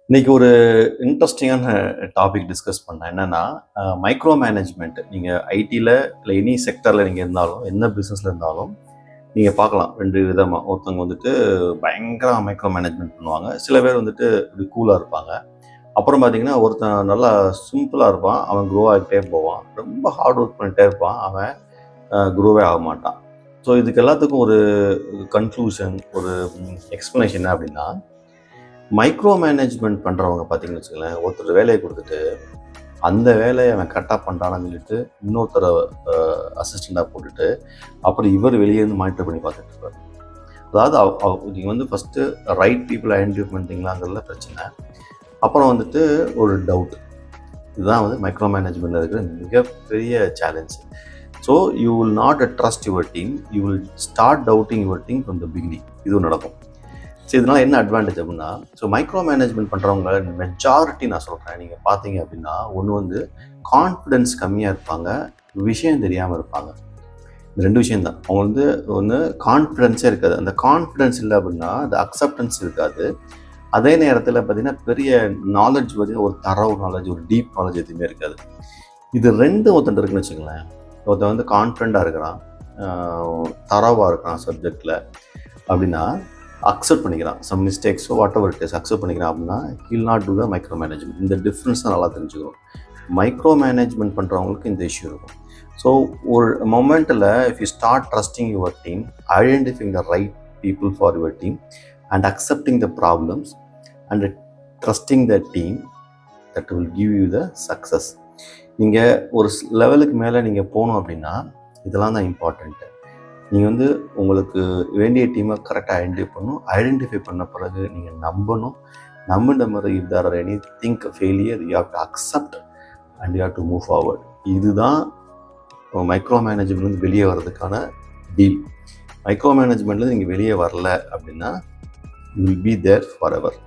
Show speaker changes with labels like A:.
A: இன்னைக்கு ஒரு இன்ட்ரெஸ்டிங்கான டாபிக் டிஸ்கஸ் பண்ணேன். என்னன்னா, மைக்ரோ மேனேஜ்மெண்ட். நீங்கள் ஐடியில் இல்லை எனி செக்டரில் நீங்கள் இருந்தாலும், எந்த பிஸ்னஸில் இருந்தாலும் நீங்கள் பார்க்கலாம் 2 விதமாக. ஒருத்தவங்க வந்துட்டு பயங்கர மைக்ரோ மேனேஜ்மெண்ட் பண்ணுவாங்க. சில பேர் வந்துட்டு இப்படி கூலாக இருப்பாங்க. அப்புறம் பார்த்தீங்கன்னா, ஒருத்தன் நல்லா சிம்பிளாக இருப்பான். அவன் க்ரோ ஆகிட்டே போவான். ரொம்ப ஹார்ட் ஒர்க் பண்ணிகிட்டே இருப்பான். அவன் க்ரோவே ஆக மாட்டான். ஸோ இதுக்கு எல்லாத்துக்கும் ஒரு கன்க்ளூஷன், ஒரு எக்ஸ்ப்ளனேஷன் என்ன அப்படின்னா, மைக்ரோ மேனேஜ்மெண்ட் பண்ணுறவங்க பார்த்தீங்கன்னு வச்சுக்கோங்களேன், ஒருத்தர் வேலையை கொடுத்துட்டு அந்த வேலையை அவன் கரெக்டாக பண்ணுறான்னு சொல்லிட்டு இன்னொருத்தரை அசிஸ்டண்ட்டாக போட்டுட்டு அப்புறம் இவர் வெளியே இருந்து மானிட்டர் பண்ணி பார்த்துட்டு இருப்பார். அதாவது நீங்கள் வந்து ஃபஸ்ட்டு ரைட் பீப்புள் ஐடென்டிஃபை பண்ணிட்டீங்களாங்கிறதுல பிரச்சனை. அப்புறம் வந்துட்டு ஒரு டவுட். இதுதான் வந்து மைக்ரோ மேனேஜ்மெண்ட்டில் இருக்கிற மிகப்பெரிய challenge. So you will not trust your team, you will start doubting your team from the beginning. இதுவும் நடக்கும். ஸோ இதனால் என்ன அட்வான்டேஜ் அப்படின்னா, ஸோ மைக்ரோ மேனேஜ்மெண்ட் பண்ணுறவங்க மெஜாரிட்டி நான் சொல்கிறேன், நீங்கள் பார்த்தீங்க அப்படின்னா, ஒன்று வந்து கான்ஃபிடென்ஸ் கம்மியாக இருப்பாங்க, விஷயம் தெரியாமல் இருப்பாங்க. இந்த 2 விஷயந்தான். அவங்க வந்து ஒன்று கான்ஃபிடென்ஸே இருக்காது. அந்த கான்ஃபிடென்ஸ் இல்லை அப்படின்னா அந்த அக்செப்டன்ஸ் இருக்காது. அதே நேரத்தில் பார்த்தீங்கன்னா பெரிய நாலேஜ் பார்த்தீங்கன்னா ஒரு தரவு நாலேஜ், ஒரு டீப் நாலேஜ் எதுவுமே இருக்காது. இது 2 ஒருத்தன் இருக்குன்னு வச்சுங்களேன். ஒருத்தன் வந்து கான்ஃபிடென்ட்டாக இருக்கிறான், தரவாக இருக்கிறான் சப்ஜெக்டில் அப்படின்னா, அக்செப்ட் பண்ணிக்கிறான், சம் மிஸ்டேக்ஸோ whatever it is accept பண்ணிக்கிறான் அப்படின்னா, he'll not do the micro management. இந்த டிஃப்ரென்ஸ் தான் நல்லா தெரிஞ்சுக்கணும். மைக்ரோ மேனேஜ்மெண்ட் பண்ணுறவங்களுக்கு இந்த இஷ்யூ இருக்கும். ஸோ ஒரு மொமெண்ட்டில் if you start trusting your team, identifying the right people for your team and accepting the problems and trusting the team, that will give you the success. நீங்கள் ஒரு லெவலுக்கு மேலே நீங்கள் போகணும் அப்படின்னா இதெல்லாம் தான் இம்பார்ட்டண்ட்டு. நீங்கள் வந்து உங்களுக்கு வேண்டிய டீமை கரெக்டாக ஐடென்டிஃபை பண்ண பிறகு நீங்கள் நம்பணும். நம்பின மாதிரி if there are any think failure, you have to accept and you have to move forward. இதுதான் மைக்ரோ மேனேஜ்மெண்ட்லேருந்து வெளியே வர்றதுக்கான டீல். மைக்ரோ மேனேஜ்மெண்ட்லேருந்து நீங்கள் வெளியே வரல அப்படின்னா you will be there for ever.